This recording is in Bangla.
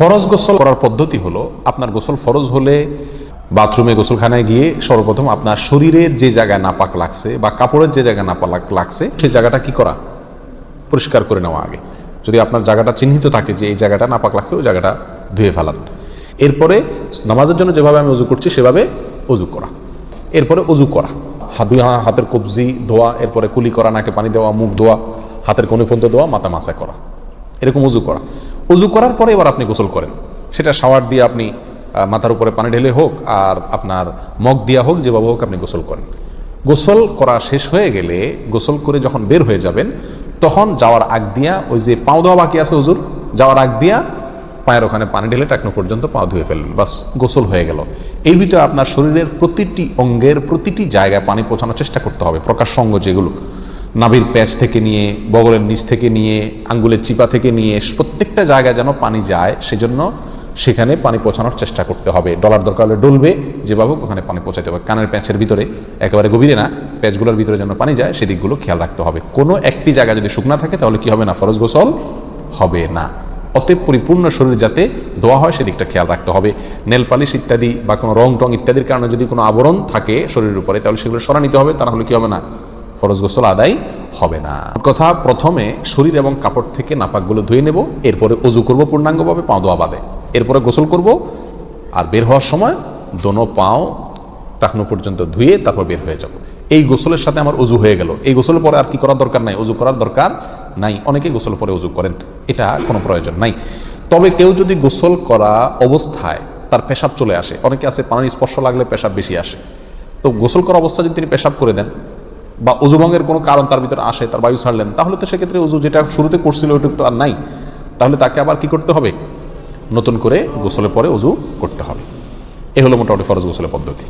ফরজ গোসল করার পদ্ধতি হলো, আপনার গোসল ফরজ হলে বাথরুমে গোসলখানায় গিয়ে সর্বপ্রথম আপনার শরীরের যে জায়গায় নাপাক লাগছে বা কাপড়ের যে জায়গায় নাপাক লাগছে সেই জায়গাটা কি করা, পরিষ্কার করে নেওয়া আগে। যদি আপনার জায়গাটা চিহ্নিত থাকে যে এই জায়গাটা নাপাক লাগছে, ওই জায়গাটা ধুয়ে ফেলান। এরপরে নামাজের জন্য যেভাবে আমি অজু করছি সেভাবে অজু করা। এরপরে অজু করা, হাতের কবজি ধোয়া, এরপরে কুলি করা, নাকে পানি দেওয়া, মুখ ধোয়া, হাতের কনুই পর্যন্ত ধোয়া, মাথা মাসা করা, এরকম অজু করা। অজু করার পরে এবার আপনি গোসল করেন। সেটা শাওয়ার দিয়ে আপনি মাথার উপরে পানি ঢেলে হোক আর আপনার মগ দিয়া হোক, যেভাবে হোক আপনি গোসল করেন। গোসল করা শেষ হয়ে গেলে, গোসল করে যখন বের হয়ে যাবেন, তখন যাওয়ার আগ দিয়া ওই যে পাও ধোয়া বাকি আছে হুজুর, যাওয়ার আগ দিয়া পায়ের ওখানে পানি ঢেলে টাকনো পর্যন্ত পাও ধুয়ে ফেললেন, বাস গোসল হয়ে গেল। এর ভিতরে আপনার শরীরের প্রতিটি অঙ্গের প্রতিটি জায়গায় পানি পৌঁছানোর চেষ্টা করতে হবে। প্রকাশ্য অঙ্গ যেগুলো, নাভির প্যাচ থেকে নিয়ে, বগলের নিচ থেকে নিয়ে, আঙ্গুলের চিপা থেকে নিয়ে, প্রত্যেকটা জায়গায় যেন পানি যায়, সেজন্য সেখানে পানি পৌঁছানোর চেষ্টা করতে হবে। ডলার দরকার হলে ডলবে, যেভাবে ওখানে পানি পৌঁছাতে হবে। কানের প্যাঁচের ভিতরে, একেবারে গভীরে না, প্যাঁচগুলোর ভিতরে যেন পানি যায়, সেদিকগুলো খেয়াল রাখতে হবে। কোনো একটি জায়গা যদি শুকনা থাকে তাহলে কি হবে না, ফরজ গোসল হবে না। অতএব পরিপূর্ণ শরীর যাতে ধোয়া হয় সেদিকটা খেয়াল রাখতে হবে। নেল পালিশ ইত্যাদি বা কোনো রং টং ইত্যাদির কারণে যদি কোনো আবরণ থাকে শরীরের উপরে, তাহলে সেগুলো সরা নিতে হবে, তাহলে কি হবে না, ফরজ গোসল আদায় হবে না। কথা, প্রথমে শরীর এবং কাপড় থেকে নাপাকগুলো ধুয়ে নেব, এরপরে অজু করব পূর্ণাঙ্গভাবে, পাও ধোয়া বাদে, এরপরে গোসল করব। আর বের হওয়ার সময় দোনো পাও টাকনো পর্যন্ত ধুয়ে তারপর বের হয়ে যাব। এই গোসলের সাথে আমার অজু হয়ে গেল। এই গোসলের পরে আর কি করার দরকার নাই, অজু করার দরকার নাই। অনেকে গোসল পরে অজু করেন, এটা কোনো প্রয়োজন নাই। তবে কেউ যদি গোসল করা অবস্থায় তার পেশাব চলে আসে, অনেকে আছে পানির স্পর্শ লাগলে পেশাব বেশি আসে, তো গোসল করা অবস্থায় যদি তিনি পেশাব করে দেন বা অজু ভঙ্গের কোনো কারণ তার ভিতরে আসে, তার বায়ু ছাড়লেন, তাহলে তো সেক্ষেত্রে অজু যেটা শুরুতে করছিল ওইটুকু তো আর নাই, তাহলে তাকে আবার কি করতে হবে, নতুন করে গোসলের পরে অজু করতে হবে। এ হলো মোটামুটি ফরজ গোসলের পদ্ধতি।